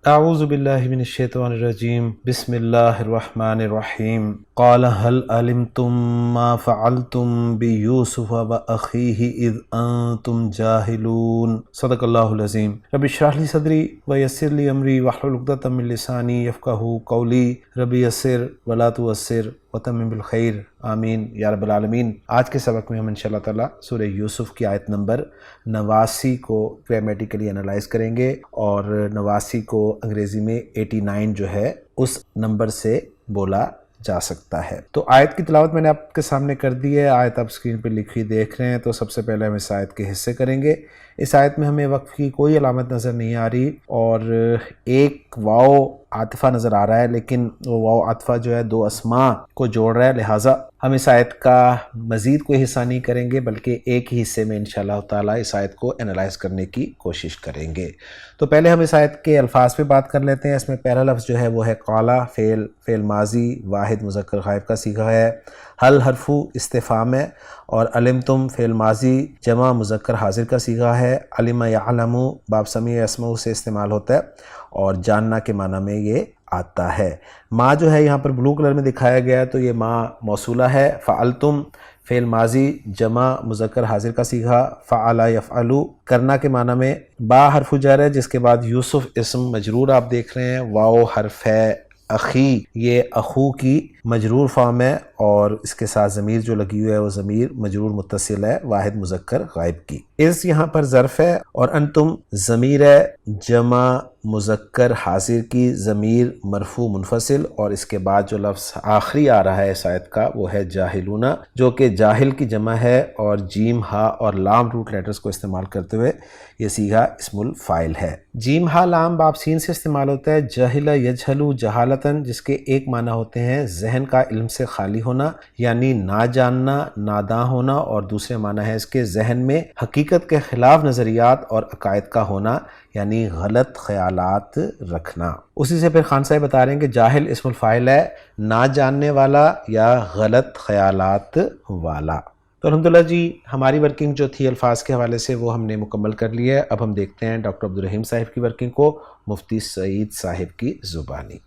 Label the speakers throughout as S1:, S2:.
S1: اعوذ باللہ من الشیطان الرجیم بسم اللہ الرحمن الرحیم قال هل علمتم ما فعلتم بیوسف واخیہ اذ انتم جاہلون صدق اللہ العظیم رب اشرح لی صدری ویسر لی امری واحلل عقدۃ من لسانی یفقہوا قولی رب یسر ولا تعسر وتمم بالخیر آمین یا رب العالمین۔ آج کے سبق میں ہم انشاءاللہ تعالی سورہ یوسف کی آیت نمبر 89 کو گرامیٹیکلی انالائز کریں گے، اور 89 کو انگریزی میں 89 جو ہے اس نمبر سے بولا جا سکتا ہے۔ تو آیت کی تلاوت میں نے آپ کے سامنے کر دی ہے، آیت آپ اسکرین پہ لکھی دیکھ رہے ہیں۔ تو سب سے پہلے ہم اس آیت کے حصے کریں گے۔ اس آیت میں ہمیں وقف کی کوئی علامت نظر نہیں آ رہی، اور ایک واو عاطفہ نظر آ رہا ہے، لیکن وہ واو عاطفہ جو ہے دو اسماء کو جوڑ رہا ہے، لہٰذا ہم اس آیت کا مزید کوئی حصہ نہیں کریں گے، بلکہ ایک ہی حصے میں انشاءاللہ تعالیٰ اس آیت کو انالائز کرنے کی کوشش کریں گے۔ تو پہلے ہم اس آیت کے الفاظ پہ بات کر لیتے ہیں۔ اس میں پہلا لفظ جو ہے وہ ہے قالا، فعل ماضی واحد مذکر غائب کا صیغہ ہے۔ حل حرف استفہام ہے، اور علمتم فعل ماضی جمع مذکر حاضر کا صیغہ ہے۔ علم یعلم باب سمیع اسمہ سے استعمال ہوتا ہے، اور جاننا کے معنی میں یہ آتا ہے۔ ما جو ہے یہاں پر بلو کلر میں دکھایا گیا ہے، تو یہ ما موصولہ ہے۔ فعلتم فعل ماضی جمع مذکر حاضر کا صیغہ، فعل یفعلو کرنا کے معنی میں۔ با حرف جر ہے، جس کے بعد یوسف اسم مجرور آپ دیکھ رہے ہیں۔ واو حرف ہے۔ اخی یہ اخو کی مجرور فارم ہے، اور اس کے ساتھ ضمیر جو لگی ہوئی ہے وہ ضمیر مجرور متصل ہے واحد مذکر غائب کی۔ اس یہاں پر ظرف ہے، اور انتم ضمیر ہے جمع مذکر حاضر کی، ضمیر مرفوع منفصل، اور اس کے بعد جو لفظ آخری آ رہا ہے اس آیت کا وہ ہے جاہلون، جو کہ جاہل کی جمع ہے، اور جیم ہا اور لام روٹ لیٹرز کو استعمال کرتے ہوئے یہ صیغہ اسم الفاعل ہے۔ جیم ہا لام باب سین سے استعمال ہوتا ہے۔ جہل یجہلو جہالتن، جس کے ایک معنی ہوتے ہیں ذہن کا علم سے خالی ہونا، یعنی نہ جاننا، ناداں ہونا، اور دوسرے معنی ہے اس کے ذہن میں حقیقت کے خلاف نظریات اور عقائد کا ہونا، یعنی غلط خیالات رکھنا۔ اسی سے پھر خان صاحب بتا رہے ہیں کہ جاہل اسم الفاعل ہے، نہ جاننے والا یا غلط خیالات والا۔ تو الحمدللہ جی، ہماری ورکنگ جو تھی الفاظ کے حوالے سے وہ ہم نے مکمل کر لی ہے۔ اب ہم دیکھتے ہیں ڈاکٹر عبدالرحیم صاحب کی ورکنگ کو مفتی سعید صاحب کی زبانی۔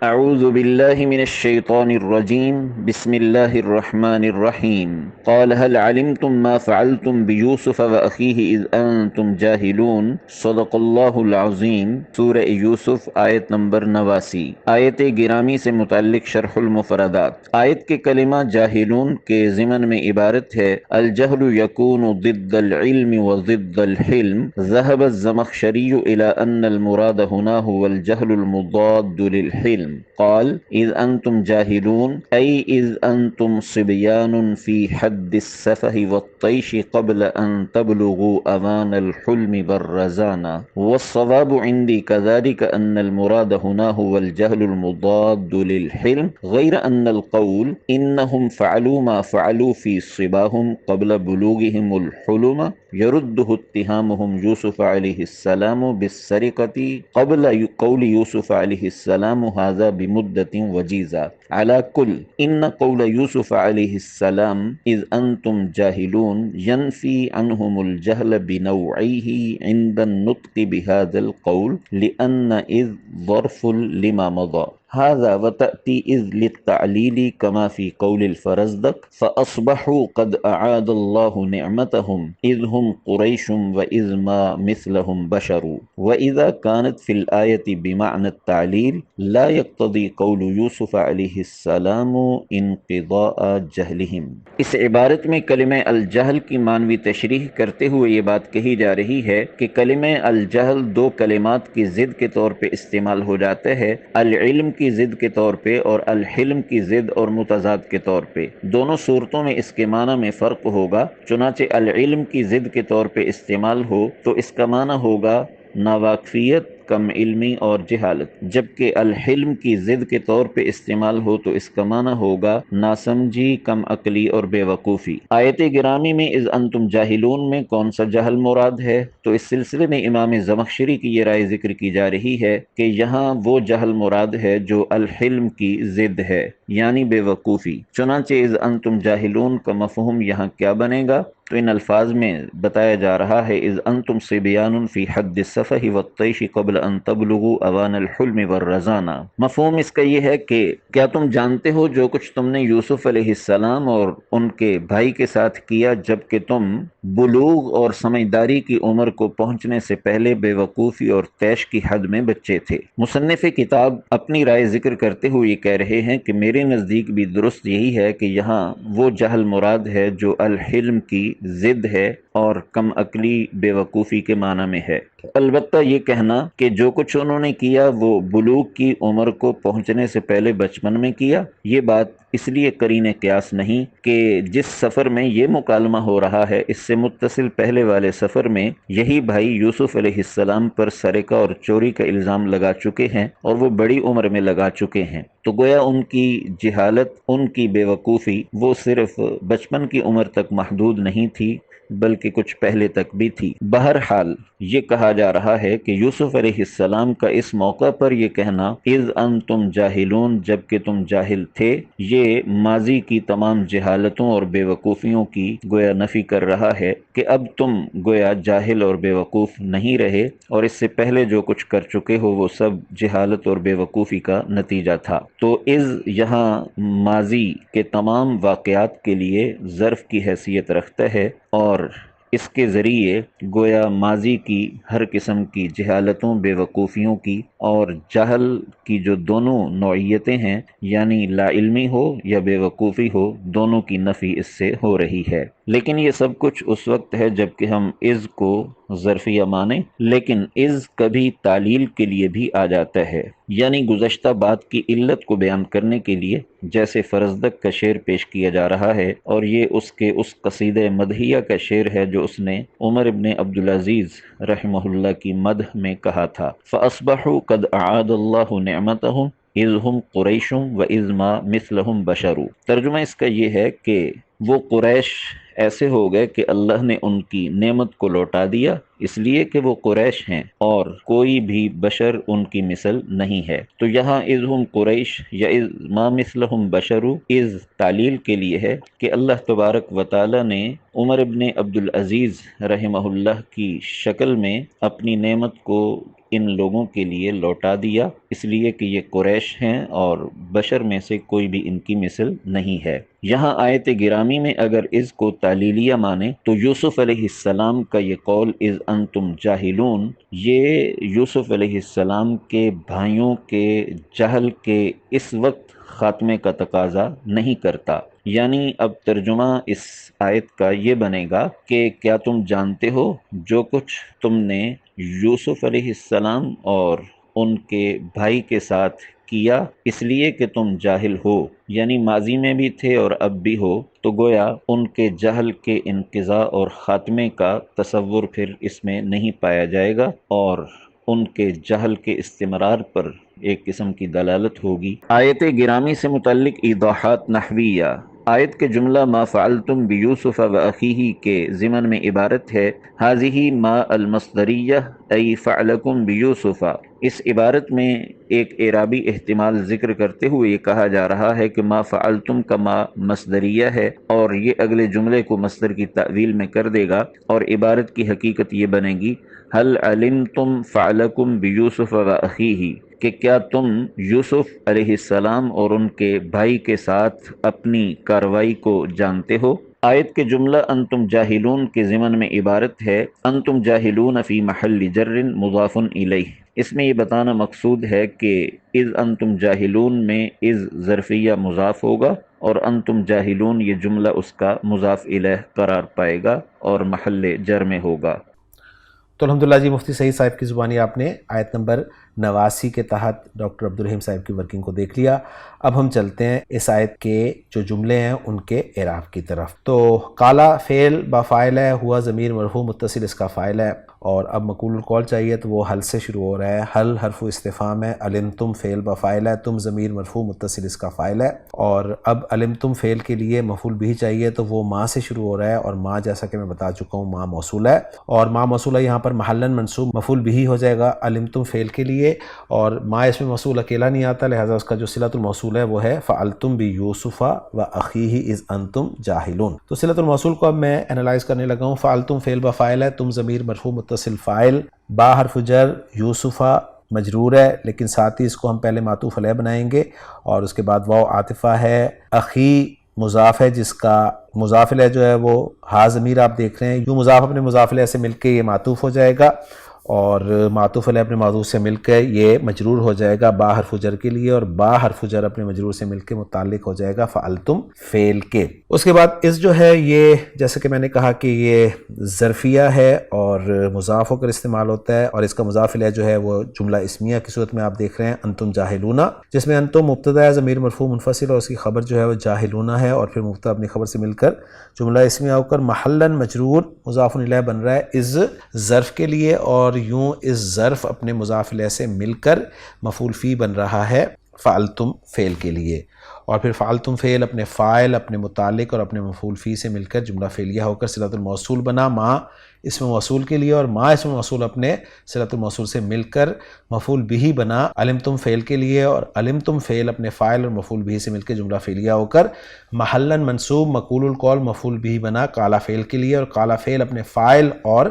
S2: اعوذ باللہ من الشیطان الرجیم بسم اللہ الرحمن الرحیم قال هل علمتم ما فعلتم بیوسف واخیہ اذ انتم جاہلون صدق اللہ العظیم۔ سورہ یوسف آیت نمبر 89۔ آیت گرامی سے متعلق شرح المفردات۔ آیت کے کلمہ جاہلون کے ضمن میں عبارت ہے الجہل یکون ضد العلم وضد الحلم۔ ذهب الزمخشری الى ان المراد هنا هو الجہل المضاد للحلم۔ قال اذ انتم جاہلون ای اذ انتم صبیان فی حد السفہ والطیش قبل ان تبلغوا اوان الحلم والرزانہ، والصواب عندي كذلك ان المراد هنا هو الجهل المضاد للحلم، غير ان القول انهم فعلوا ما فعلوا في صباهم قبل بلوغهم الحلم يرده اتهامهم يوسف عليه السلام بالسرقة قبل قول يوسف عليه السلام هذا بمدة وجيزة۔ على كل ان قول يوسف عليه السلام اذ انتم جاهلون ينفي عنهم الجهل بنوعيه عند النطق بهذا القول، لأن إذ ظرف لما مضى هذا، وتأتي إذ للتعليل كما في قول الفرزدق فأصبحوا قد أعاد الله نعمتهم إذ هم قريش وإذ ما مثلهم بشر۔ وإذا كانت في الآية بمعنى التعليل لا يقتضي قول يوسف عليه السلام انقضاء جهلهم۔ اس عبارت میں کلمہ الجہل کی معنوی تشریح کرتے ہوئے یہ بات کہی جا رہی ہے کہ کلمہ الجہل دو کلمات کی ضد کے طور پہ استعمال ہو جاتا ہے، العلم کی ضد کے طور پہ اور الحلم کی ضد اور متضاد کے طور پہ۔ دونوں صورتوں میں اس کے معنی میں فرق ہوگا، چنانچہ العلم کی ضد کے طور پہ استعمال ہو تو اس کا معنی ہوگا ناواقفیت، کم علمی اور جہالت، جبکہ الحلم کی ضد کے طور پہ استعمال ہو تو اس کا معنی ہوگا ناسمجھی، کم عقلی اور بے وقوفی۔ آیت گرامی میں اذ انتم جاہلون میں کون سا جہل مراد ہے؟ تو اس سلسلے میں امام زمخشری کی یہ رائے ذکر کی جا رہی ہے کہ یہاں وہ جہل مراد ہے جو الحلم کی ضد ہے، یعنی بے وقوفی۔ چنانچہ اذ انتم جاہلون کا مفہوم یہاں کیا بنے گا؟ تو ان الفاظ میں بتایا جا رہا ہے اذ انتم صبیان فی حد السفہ والطیش قبل ان تبلغوا اوان الحلم والرزانہ۔ مفہوم اس کا یہ ہے کہ کیا تم جانتے ہو جو کچھ تم نے یوسف علیہ السلام اور ان کے بھائی کے ساتھ کیا جبکہ تم بلوغ اور سمجھداری کی عمر کو پہنچنے سے پہلے بے وقوفی اور طیش کی حد میں بچے تھے۔ مصنف کتاب اپنی رائے ذکر کرتے ہوئے یہ کہہ رہے ہیں کہ میرے نزدیک بھی درست یہی ہے کہ یہاں وہ جہل مراد ہے جو الحلم کی ضد ہے اور کم عقلی بے وقوفی کے معنی میں ہے۔ البتہ یہ کہنا کہ جو کچھ انہوں نے کیا وہ بلوغ کی عمر کو پہنچنے سے پہلے بچپن میں کیا، یہ بات اس لیے قرین قیاس نہیں کہ جس سفر میں یہ مکالمہ ہو رہا ہے اس سے متصل پہلے والے سفر میں یہی بھائی یوسف علیہ السلام پر سرقہ اور چوری کا الزام لگا چکے ہیں اور وہ بڑی عمر میں لگا چکے ہیں، تو گویا ان کی جہالت، ان کی بے وقوفی وہ صرف بچپن کی عمر تک محدود نہیں تھی بلکہ کچھ پہلے تک بھی تھی۔ بہرحال یہ کہا جا رہا ہے کہ یوسف علیہ السلام کا اس موقع پر یہ کہنا اذ انتم جاہلون جبکہ تم جاہل تھے، یہ ماضی کی تمام جہالتوں اور بے وقوفیوں کی گویا نفی کر رہا ہے کہ اب تم گویا جاہل اور بے وقوف نہیں رہے اور اس سے پہلے جو کچھ کر چکے ہو وہ سب جہالت اور بے وقوفی کا نتیجہ تھا۔ تو اذ یہاں ماضی کے تمام واقعات کے لیے ظرف کی حیثیت رکھتا ہے اور اس کے ذریعے گویا ماضی کی ہر قسم کی جہالتوں، بے وقوفیوں کی اور جہل کی جو دونوں نوعیتیں ہیں یعنی لا علمی ہو یا بے وقوفی ہو، دونوں کی نفی اس سے ہو رہی ہے۔ لیکن یہ سب کچھ اس وقت ہے جب کہ ہم اذ کو ظرفیہ مانیں، لیکن اذ کبھی تعلیل کے لیے بھی آ جاتا ہے، یعنی گزشتہ بات کی علت کو بیان کرنے کے لیے، جیسے فرزدق کا شعر پیش کیا جا رہا ہے اور یہ اس کے اس قصیدہ مدحیہ کا شعر ہے جو اس نے عمر ابن عبدالعزیز رحمہ اللہ کی مدح میں کہا تھا فَأَصْبَحُوا قَدْ أَعَادَ اللَّهُ نِعْمَتَهُمْ اِذْ هُمْ قُرَيْشٌ وَإِذْ مَا مِثْلَهُمْ بَشَرٌ۔ ترجمہ اس کا یہ ہے کہ وہ قریش ایسے ہو گئے کہ اللہ نے ان کی نعمت کو لوٹا دیا اس لیے کہ وہ قریش ہیں اور کوئی بھی بشر ان کی مثل نہیں ہے۔ تو یہاں اذ ہم قریش یا اذ ما مثلہم بشر اذ تعلیل کے لیے ہے کہ اللہ تبارک و تعالی نے عمر ابن عبدالعزیز رحمہ اللہ کی شکل میں اپنی نعمت کو ان لوگوں کے لیے لوٹا دیا اس لیے کہ یہ قریش ہیں اور بشر میں سے کوئی بھی ان کی مثل نہیں ہے۔ یہاں آیت گرامی میں اگر اذ کو تعلیلیہ مانے تو یوسف علیہ السلام کا یہ قول اذ انتم جاہلون، یہ یوسف علیہ السلام کے بھائیوں کے جہل کے اس وقت خاتمے کا تقاضا نہیں کرتا، یعنی اب ترجمہ اس آیت کا یہ بنے گا کہ کیا تم جانتے ہو جو کچھ تم نے یوسف علیہ السلام اور ان کے بھائی کے ساتھ کیا اس لیے کہ تم جاہل ہو، یعنی ماضی میں بھی تھے اور اب بھی ہو، تو گویا ان کے جہل کے انقضاء اور خاتمے کا تصور پھر اس میں نہیں پایا جائے گا اور ان کے جہل کے استمرار پر ایک قسم کی دلالت ہوگی۔ آیت گرامی سے متعلق ایضاحات نحویہ۔ آیت کے جملہ ما فعلتم بیوسف و اخیہ کے ضمن میں عبارت ہے ہذہ ما المصدریہ ای فعلکم بیوسف۔ اس عبارت میں ایک اعرابی احتمال ذکر کرتے ہوئے یہ کہا جا رہا ہے کہ ما فعلتم کا ما مصدریہ ہے اور یہ اگلے جملے کو مصدر کی تعویل میں کر دے گا اور عبارت کی حقیقت یہ بنے گی هل علمتم فعلکم بیوسف و اخیہ، کہ کیا تم یوسف علیہ السلام اور ان کے بھائی کے ساتھ اپنی کارروائی کو جانتے ہو۔ آیت کے جملہ انتم جاہلون کے ضمن میں عبارت ہے انتم جاہلون فی محل جر مضاف الیہ۔ اس میں یہ بتانا مقصود ہے کہ اذ انتم جاہلون میں اذ ظرفیہ مضاف ہوگا اور انتم جاہلون یہ جملہ اس کا مضاف الیہ قرار پائے گا اور محل جر میں ہوگا۔
S1: تو الحمدللہ جی مفتی سعید صاحب کی زبانی آپ نے آیت نمبر 89 کے تحت ڈاکٹر عبدالرحیم صاحب کی ورکنگ کو دیکھ لیا۔ اب ہم چلتے ہیں اس آیت کے جو جملے ہیں ان کے اعراب کی طرف۔ تو قالا فعل با فاعل ہے، ہوا ضمیر مرفوع متصل اس کا فاعل ہے، اور اب مقول القول چاہیے تو وہ حل سے شروع ہو رہا ہے۔ حل حرف استفہام ہے، علمتم فعل با فاعل ہے، تم ضمیر مرفوع متصل اس کا فاعل ہے، اور اب علمتم فعل کے لیے مفعول بھی چاہیے تو وہ ما سے شروع ہو رہا ہے، اور ما جیسا کہ میں بتا چکا ہوں ما موصول ہے، اور ما موصول ہے یہاں پر محلاً منصوب مفعول بھی ہو جائے گا علمتم فعل کے لیے، لیے، اور ما اس میں موصول اکیلا نہیں آتا، لہٰذا اس کا جو صلۃ الموصول ہے وہ ہے فعلتم بیوسف واخیہ اذ انتم جاہلون۔ تو صلۃ الموصول کو اب میں انالائز کرنے لگا ہوں۔ فعلتم فعل با فاعل ہے، تم ضمیر مرفوع متصل فاعل، با حرف جر، یوسفہ مجرور ہے، لیکن ساتھ ہی اس کو ہم پہلے معطوف علیہ بنائیں گے، اور اس کے بعد واو عاطفہ ہے، اخی مضاف ہے جس کا مضاف الیہ جو ہے وہ ہا ضمیر آپ دیکھ رہے ہیں، یوں مضاف اپنے مضاف الیہ سے مل کے یہ معطوف ہو جائے گا، اور معطوف علیہ اپنے معطوف سے مل کے یہ مجرور ہو جائے گا با حرف جر کے لیے، اور با حرف جر اپنے مجرور سے مل کے متعلق ہو جائے گا فعلتم فعل کے۔ اس کے بعد اس جو ہے یہ جیسے کہ میں نے کہا کہ یہ ظرفیہ ہے اور مضاف ہو کر استعمال ہوتا ہے، اور اس کا مضاف الیہ جو ہے وہ جملہ اسمیہ کی صورت میں آپ دیکھ رہے ہیں انتم جاہلون، جس میں انتم مبتدا ہے ضمیر مرفوع منفصل، اور اس کی خبر جو ہے وہ جاہلون ہے، اور پھر مبتدا اپنی خبر سے مل کر جملہ اسمیہ ہو کر محلاً مجرور مضاف الیہ بن رہا ہے اس ظرف کے لیے، اور یوں اس ظرف اپنے مضاف الیہ سے مل کر مفعول فی بن رہا ہے فعلتم فعل کے لیے، اور پھر فعلتم فعل اپنے فاعل، اپنے متعلق اور اپنے مفعول فی سے مل کر جملہ فعلیہ ہو کر صلۃ الموصول بنا، ما اسم موصول کے لیے، اور ما اسم موصول اپنے صلۃ الموصول سے مل کر مفعول بہ بنا علمتم فعل کے لیے، اور علمتم فعل اپنے فاعل اور مفعول بہ سے مل کے جملہ فعلیہ ہو کر محلاً منصوب مقول القول مفعول بہ بنا قال فعل کے لیے، اور قال فعل اپنے فاعل اور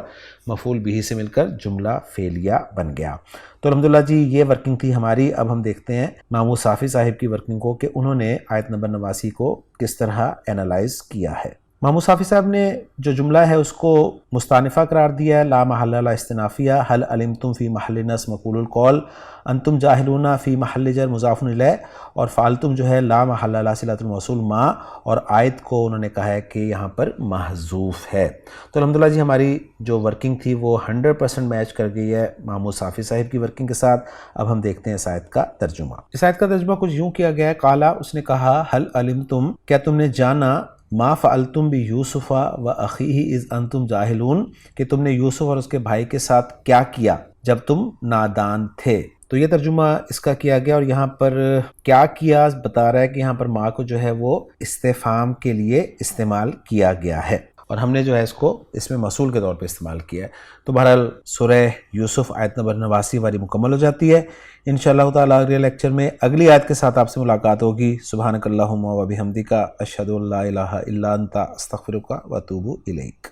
S1: مفعول بہ سے مل کر جملہ فعلیہ بن گیا۔ تو الحمدللہ جی یہ ورکنگ تھی ہماری۔ اب ہم دیکھتے ہیں مامو صافی صاحب کی ورکنگ کو کہ انہوں نے آیت نمبر 89 کو کس طرح انالائز کیا ہے۔ مامو صافی صاحب نے جو جملہ ہے اس کو مستانفہ قرار دیا ہے، لا محل لا استنافیہ، حل علمتم فی محل نصب مقول القول، انتم جاہلون فی محل جر مضاف الیہ، اور فعلتم جو ہے لا محل لا صلۃ الموصول ما، اور آیت کو انہوں نے کہا ہے کہ یہاں پر محذوف ہے۔ تو الحمدللہ جی ہماری جو ورکنگ تھی وہ 100% میچ کر گئی ہے مامو صافی صاحب کی ورکنگ کے ساتھ۔ اب ہم دیکھتے ہیں اس آیت کا ترجمہ۔ اس آیت کا ترجمہ کچھ یوں کیا گیا ہے، قالا اس نے کہا، حل علمتم کیا تم نے جانا، ما فعلتم بیوسف و اخیہ اذ انتم جاہلون کہ تم نے یوسف اور اس کے بھائی کے ساتھ کیا کیا جب تم نادان تھے۔ تو یہ ترجمہ اس کا کیا گیا، اور یہاں پر کیا کیا بتا رہا ہے کہ یہاں پر ما کو جو ہے وہ استفہام کے لیے استعمال کیا گیا ہے، اور ہم نے جو ہے اس کو اس میں موصول کے طور پہ استعمال کیا ہے۔ تو بہرحال سورہ یوسف آیت نمبر 89 والی مکمل ہو جاتی ہے۔ انشاءاللہ تعالیٰ اگلے لیکچر میں اگلی آیت کے ساتھ آپ سے ملاقات ہوگی۔ سبحانک اللہم و بحمدک، اشہد ان لا الہ الا انت، استغفرک و اتوب الیک۔